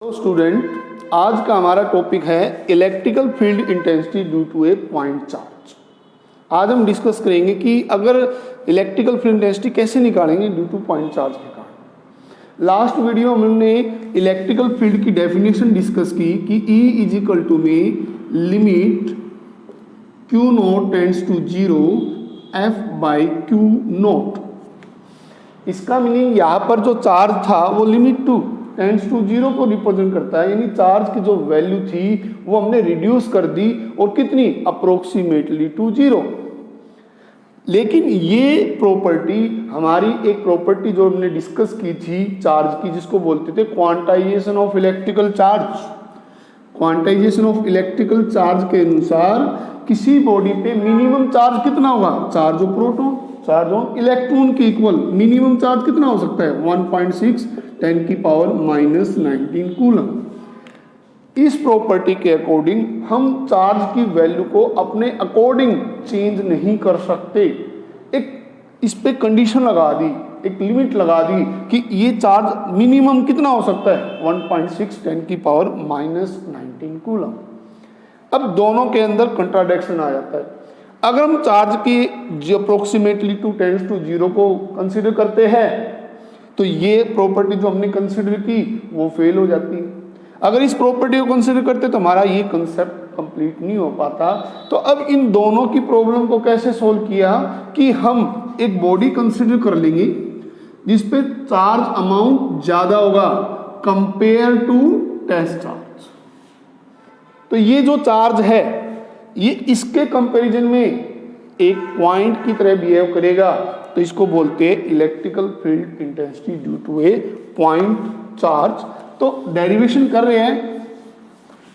तो स्टूडेंट, आज का हमारा टॉपिक है electrical field intensity due to a point charge. आज हम डिस्कस करेंगे कि अगर इलेक्ट्रिकल फील्ड इंटेंसिटी कैसे निकालेंगे ड्यू टू पॉइंट चार्ज के कारण। लास्ट वीडियो में हमने इलेक्ट्रिकल फील्ड की डेफिनेशन डिस्कस की कि E इज इक्वल टू में limit Q not tends to 0 F by Q not. इसका मीनिंग यहाँ पर जो चार्ज था वो लिमिट टू टेंड्स टू 0 को रिप्रेजेंट करता है, यानी चार्ज की जो वैल्यू थी वो हमने रिड्यूस कर दी और कितनी अप्रोक्सीमेटली टू 0। लेकिन ये प्रॉपर्टी हमारी एक प्रॉपर्टी जो हमने डिस्कस की थी चार्ज की, जिसको बोलते थे quantization of electrical charge. Quantization of electrical charge के अनुसार किसी बॉडी पे मिनिमम चार्ज कितना होगा, charge of proton charge on electron के इक्वल मिनिमम चार्ज कितना हो सकता है 1.6 10 की पावर -19 कूलम। इस प्रॉपर्टी के अकॉर्डिंग हम चार्ज की वैल्यू को अपने अकॉर्डिंग चेंज नहीं कर सकते। एक इस पे कंडीशन लगा दी, एक लिमिट लगा दी कि ये चार्ज मिनिमम कितना हो सकता है 1.6 10 की पावर -19 कूलम। अब दोनों के अंदर कंट्राडिक्शन आ जाता है। अगर हम चार्ज की जो अप्रोक्सीमेटली टू टेंड्स टू 0 को कंसिडर करते हैं तो ये प्रॉपर्टी जो हमने कंसिडर की वो फेल हो जाती है। अगर इस प्रॉपर्टी को कंसिडर करते तो हमारा ये कंसेप्ट कंप्लीट नहीं हो पाता। तो अब इन दोनों की प्रॉब्लम को कैसे सोल्व किया कि हम एक बॉडी कंसिडर कर लेंगे जिस पे चार्ज अमाउंट ज्यादा होगा कंपेयर टू टेस्ट चार्ज। तो ये जो चार्ज है ये इसके कंपैरिजन में एक पॉइंट की तरह बिहेव करेगा, तो इसको बोलते हैं electrical field intensity due to a point charge. तो डेरिवेशन कर रहे हैं,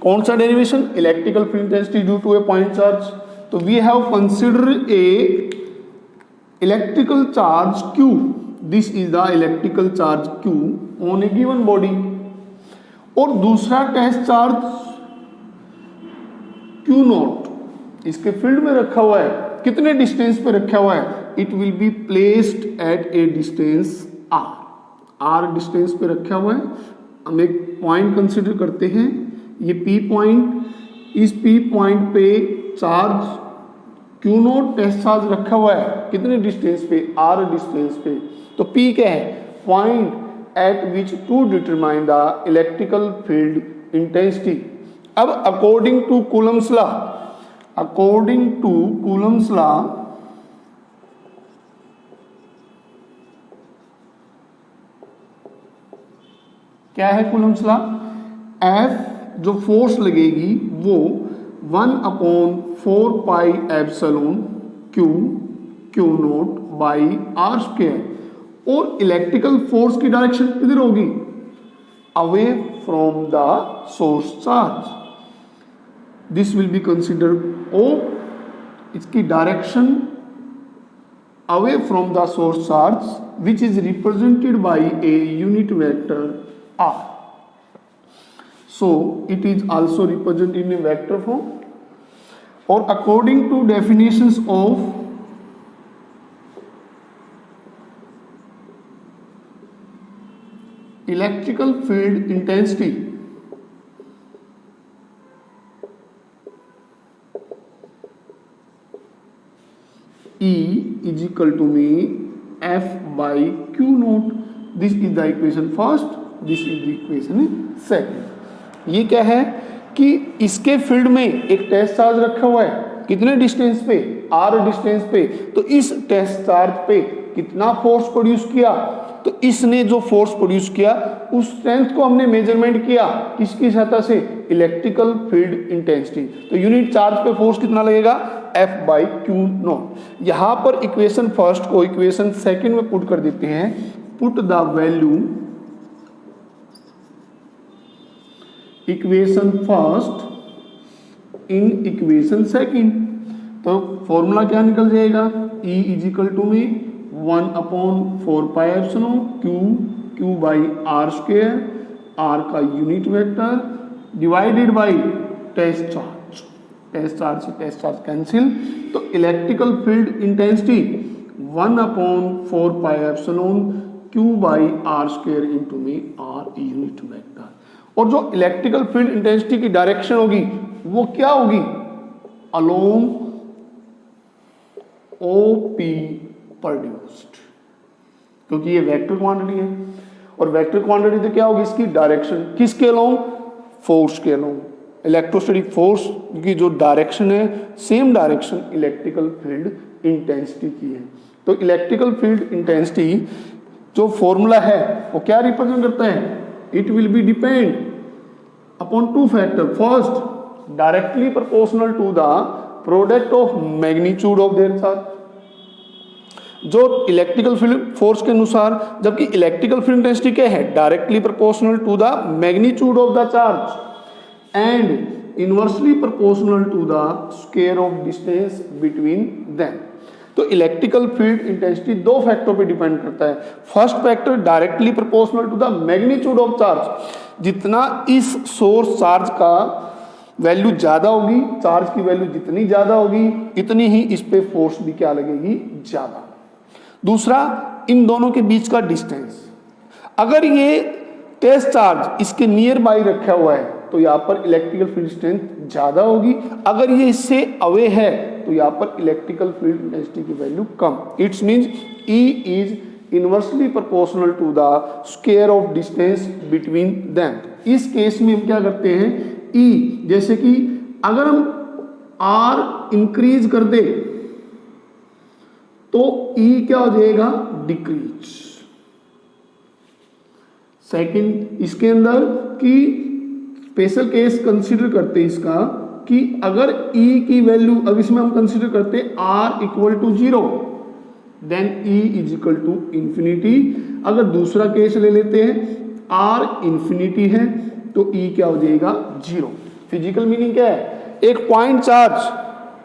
कौन सा derivation, electrical field intensity due to a point charge. तो we have consider a electrical charge Q, this is the electrical charge Q on a given body, और दूसरा test charge Q not इसके फील्ड में रखा हुआ है। कितने डिस्टेंस पे रखा हुआ है, it will be placed at A distance R distance पे रखा हुआ है। हम एक पॉइंट कंसिडर करते हैं, ये P पॉइंट, इस P पॉइंट पे charge Q not test charge रखा हुआ है कितने डिस्टेंस पे, R डिस्टेंस पे। तो P क्या है, point at which to determine the electrical field intensity. अब according to Coulomb's law, according to Coulomb's law क्या है कूलम्स लॉ, F जो फोर्स लगेगी वो 1/4 pi epsilon Q not by R square, और इलेक्ट्रिकल फोर्स की डायरेक्शन किधर होगी, away from the source charge. This will be considered O, इसकी direction away from the source charge which is represented by a unit vector R. So it is also represented in a vector form, or according to definitions of electrical field intensity, E is equal to me F by Q naught. This is the equation first, this is the equation second. ये क्या है कि इसके फील्ड में एक test charge रखा हुआ है कितने डिस्टेंस पे, R डिस्टेंस पे। तो इस टेस्ट चार्ज पे कितना फोर्स प्रोड्यूस किया, तो इसने जो फोर्स प्रोड्यूस किया उस स्ट्रेंथ को हमने मेजरमेंट किया किसकी सतह से, इलेक्ट्रिकल फील्ड इंटेंसिटी। तो यूनिट चार्ज पे फोर्स कितना लगेगा, F बाई Q नॉट। यहां पर इक्वेशन फर्स्ट को इक्वेशन सेकंड में पुट कर देते हैं, put the value equation first in equation second. तो फॉर्मूला क्या निकल जाएगा, E इज इक्वल टू में 1/4 pi epsilon Q by R square, R का unit vector divided by test charge, test charge से टेस्ट चार्ज कैंसिल। तो electrical field intensity 1/4 pi epsilon Q by R square into में R unit vector. और जो electrical field intensity की direction होगी वो क्या होगी, अलोंग ओपी प्रोड्यूस्ड, क्योंकि ये वेक्टर क्वांटिटी है और वेक्टर क्वांटिटी तो क्या होगी, इसकी डायरेक्शन किसके अलोंग, फोर्स के अलोंग। इलेक्ट्रोस्टैटिक फोर्स की जो डायरेक्शन है same direction electrical field intensity की है। तो इलेक्ट्रिकल फील्ड इंटेंसिटी जो फॉर्मूला है वो क्या रिप्रेजेंट करता है, it will be depend upon two factor, first directly proportional to the product of magnitude of their charge, जो इलेक्ट्रिकल फील्ड फोर्स के अनुसार, जबकि इलेक्ट्रिकल फील्ड इंटेंसिटी क्या है, directly proportional to the magnitude of the charge and inversely proportional to the square of distance between them. तो electrical field intensity दो फैक्टरों पे डिपेंड करता है। First factor directly proportional to the magnitude of charge, जितना इस source charge का value ज्यादा होगी, चार्ज की वैल्यू जितनी ज्यादा होगी इतनी ही इस पे फोर्स भी क्या लगेगी, ज्यादा। दूसरा, इन दोनों के बीच का डिस्टेंस, अगर ये टेस्ट चार्ज इसके नियर बाई रखा हुआ है तो यहाँ पर इलेक्ट्रिकल फील्ड स्ट्रेंथ ज्यादा होगी, अगर ये इससे अवे है तो यहाँ पर इलेक्ट्रिकल फील्ड इंटेंसिटी की वैल्यू कम। It's means E is inversely proportional to the square of distance between them. इस केस में हम क्या करते हैं, E जैसे कि अगर हम R इंक्रीज कर दे तो E क्या हो जाएगा, डिक्रीज। सेकंड, इसके अंदर की स्पेशल केस कंसीडर करते हैं इसका कि अगर E की वैल्यू, अब इसमें हम कंसीडर करते हैं R equal to 0 then E is equal to infinity. अगर दूसरा केस ले लेते हैं R इंफिनिटी है तो E क्या हो जाएगा, 0। फिजिकल मीनिंग क्या है, एक पॉइंट चार्ज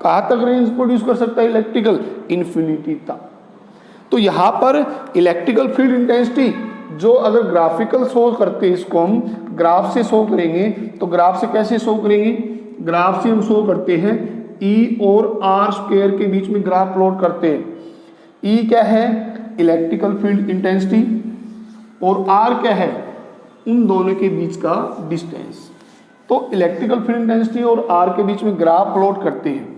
कहां तक रेंज प्रोड्यूस कर सकता है, इलेक्ट्रिकल, इंफिनिटी तक। तो यहां पर इलेक्ट्रिकल फील्ड इंटेंसिटी जो अगर ग्राफिकल शो करते हैं, इसको हम ग्राफ से शो करेंगे, तो ग्राफ से कैसे शो करेंगे, ग्राफ से हम शो करते हैं E और R स्क्वायर के बीच में ग्राफ प्लॉट करते हैं। E क्या है, इलेक्ट्रिकल फील्ड इंटेंसिटी, और R क्या है, उन दोनों के बीच का डिस्टेंस। तो इलेक्ट्रिकल फील्ड इंटेंसिटी और R के बीच में ग्राफ प्लॉट करते हैं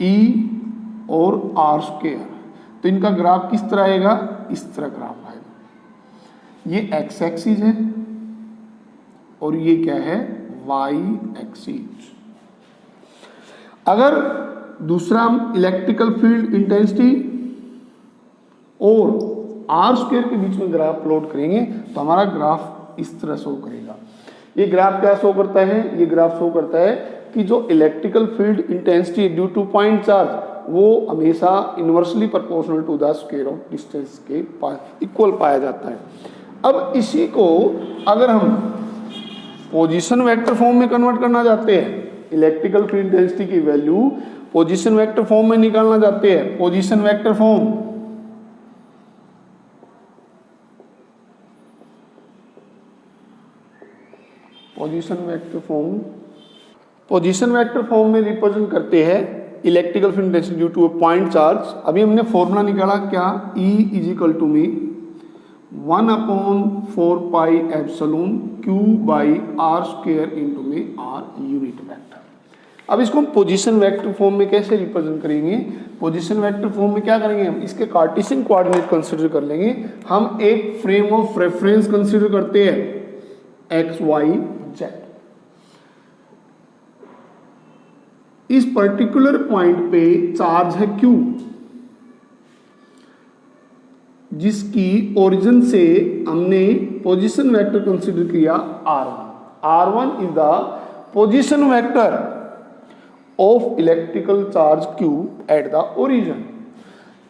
E और R स्क्वायर, तो इनका ग्राफ किस तरह आएगा, इस तरह ग्राफ आएगा। ये एक्स एक्सिस है और ये क्या है, वाई एक्सिस। अगर दूसरा हम इलेक्ट्रिकल फील्ड इंटेंसिटी और आर स्क्वायर के बीच में ग्राफ प्लॉट करेंगे तो हमारा ग्राफ इस तरह शो करेगा। ये ग्राफ क्या शो करता है, ये ग्राफ शो करता है कि जो electrical field intensity due to point charge वो हमेशा inversely proportional to the square of distance के इक्वल पाया जाता है। अब इसी को अगर हम पोजीशन वेक्टर फॉर्म में कन्वर्ट करना चाहते हैं, इलेक्ट्रिकल फील्ड इंटेंसिटी की वैल्यू पोजीशन वेक्टर फॉर्म में निकालना चाहते हैं, position vector form, position vector form में रिप्रेजेंट करते हैं electrical field intensity due to a point charge. अभी हमने फॉर्मूला निकाला क्या, E इज इक्वल टू में 1/4 pi epsilon Q by R square into में R यूनिट वेक्टर। अब इसको हम पोजीशन वेक्टर फॉर्म में कैसे रिप्रेजेंट करेंगे, पोजीशन वेक्टर फॉर्म में क्या करेंगे, हम इसके कार्टेशियन कोऑर्डिनेट कंसीडर कर लेंगे। हम एक फ्रेम ऑफ रेफरेंस कंसीडर करते हैं एक्स वाई जेड। इस पर्टिकुलर पॉइंट पे चार्ज है Q, जिसकी ओरिजिन से हमने पोजीशन वेक्टर कंसीडर किया R1। R1 is the position vector of electrical charge Q at the origin.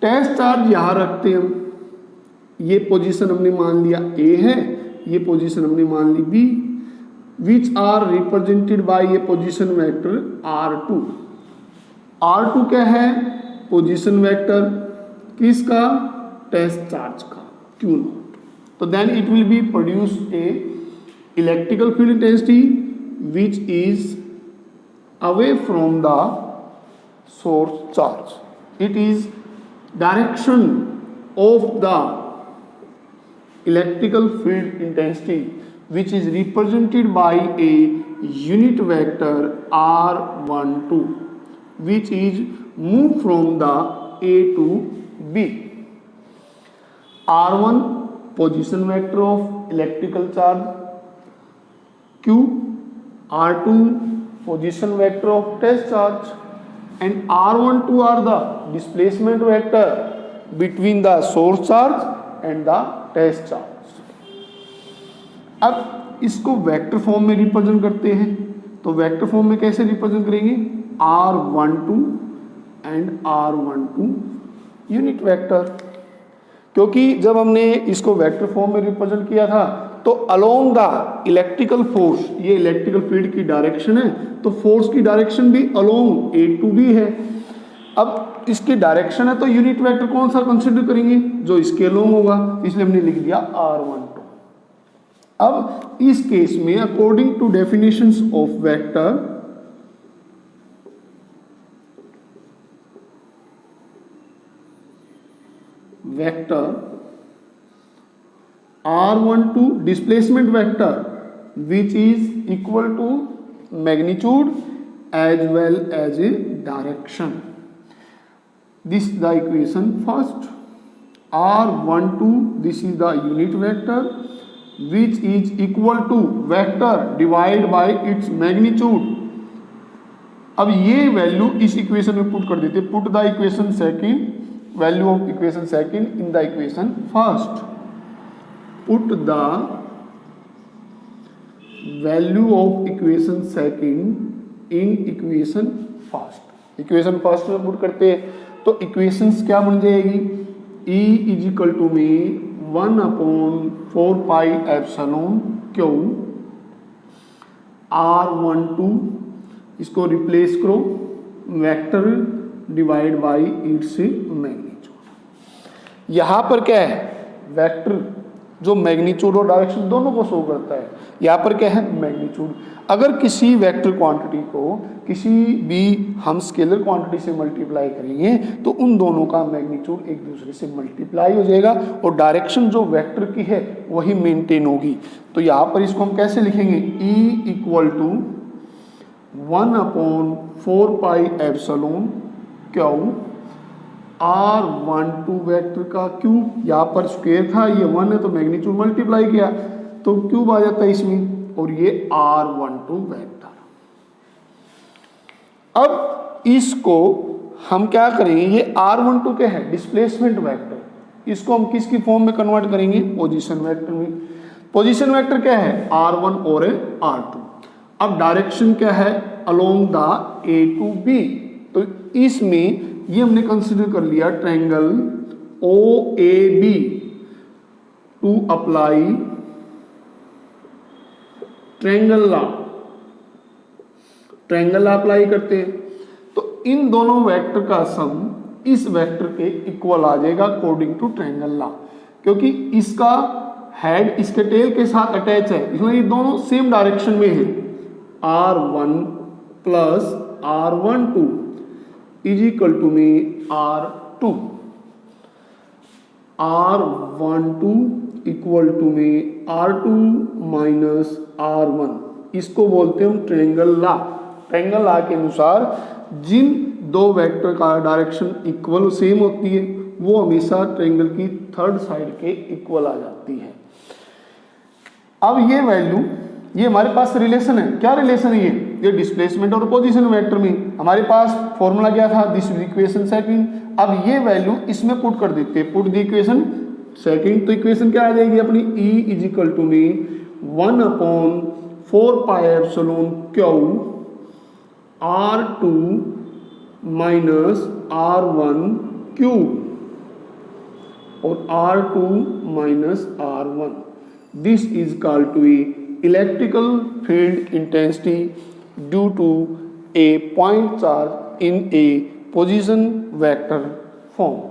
Test charge यहां रखते हैं हम, ये पोजीशन हमने मान लिया A है, ये पोजीशन हमने मान ली B, which are represented by ये पोजीशन वेक्टर R2। R2 क्या है, पोजीशन वेक्टर किसका, टेस्ट चार्ज का Q0। तो then it will be produce a electrical field intensity which is away from the source charge. It is direction of the electrical field intensity which is represented by a unit vector r12 which is moved from the A to B. R1 position vector of electrical charge, Q, R2 position vector of test charge, and R12 are the displacement vector between the source charge and the test charge. अब इसको vector form में represent करते हैं, तो vector form में कैसे represent करेंगे? R12 and R12 unit vector, क्योंकि जब हमने इसको वेक्टर फॉर्म में रिप्रेजेंट किया था तो अलोंग द इलेक्ट्रिकल फोर्स, ये इलेक्ट्रिकल फील्ड की डायरेक्शन है, तो फोर्स की डायरेक्शन भी अलोंग ए टू बी है। अब इसकी डायरेक्शन है तो यूनिट वेक्टर कौन सा कंसिडर करेंगे? जो इसके अलोंग होगा, इसलिए हमने लिख दिया R12। अब इस केस में according to definitions of vector, vector R12 displacement vector which is equal to magnitude as well as a direction. This is the equation first. R12, this is the unit vector which is equal to vector divided by its magnitude. अब ये value इस equation में put कर देते, put the equation second, value of equation second in the equation first. Put the value of equation second in equation first. Equation first में put करते हैं तो इक्वेशंस क्या बन जाएगी? E इज इक्वल टू में 1/4 पाई एप्सिलॉन क्यू R12, इसको replace करो vector divide by its magnitude. यहां पर क्या है? वेक्टर जो मैग्नीट्यूड और डायरेक्शन दोनों को शो करता है, यहां पर क्या है? मैग्नीट्यूड। अगर किसी वेक्टर क्वांटिटी को किसी भी हम स्केलर क्वांटिटी से मल्टीप्लाई करेंगे तो उन दोनों का मैग्नीट्यूड एक दूसरे से मल्टीप्लाई हो जाएगा और डायरेक्शन जो वेक्टर की है वही मेंटेन होगी। तो यहां पर इसको हम कैसे लिखेंगे? E equal to 1/4 pi epsilon Q R12 vector का क्यूब, यहाँ पर स्क्वायर था, ये 1 है तो मैग्नीट्यूड मल्टीप्लाई किया तो क्यूब आ जाता है इसमें, और ये R12 वेक्टर। अब इसको हम क्या करेंगे? ये R12 क्या है? डिस्प्लेसमेंट वेक्टर, इसको हम किसकी फॉर्म में कन्वर्ट करेंगे? पोजीशन वेक्टर में। पोजीशन वेक्टर क्या है? R1 और R2। अब डायरेक्शन क्या है? Along the A to B, तो इसमें ये हमने कंसिडर कर लिया triangle OAB to apply triangle law. Triangle law apply करते हैं तो इन दोनों वेक्टर का सम इस वेक्टर के इक्वल आ जाएगा अकॉर्डिंग टू ट्रायंगल लॉ, क्योंकि इसका हेड इसके टेल के साथ अटैच है, इसलिए ये दोनों सेम डायरेक्शन में है। R1 plus R12 is equal to में R2, R12 इक्वल टू में R2 माइनस R1, इसको बोलते हैं हम ट्रायंगल लॉ। ट्रायंगल लॉ के अनुसार जिन दो वेक्टर का डायरेक्शन इक्वल सेम होती है वो हमेशा ट्रायंगल की थर्ड साइड के इक्वल आ जाती है। अब ये वैल्यू, ये हमारे पास रिलेशन है, क्या रिलेशन है ये डिस्प्लेसमेंट और पोजीशन वेक्टर में हमारे पास फॉर्मूला क्या था? This equation second. अब ये वैल्यू इसमें पुट कर देते हैं, पुट द इक्वेशन सेकंड, तो इक्वेशन क्या आ जाएगी अपनी? E इज इक्वल टू में 1/4 pi epsilon Q R2 minus R1 cube और R2 minus R1। This is called to electrical field intensity due to a point charge in a position vector form.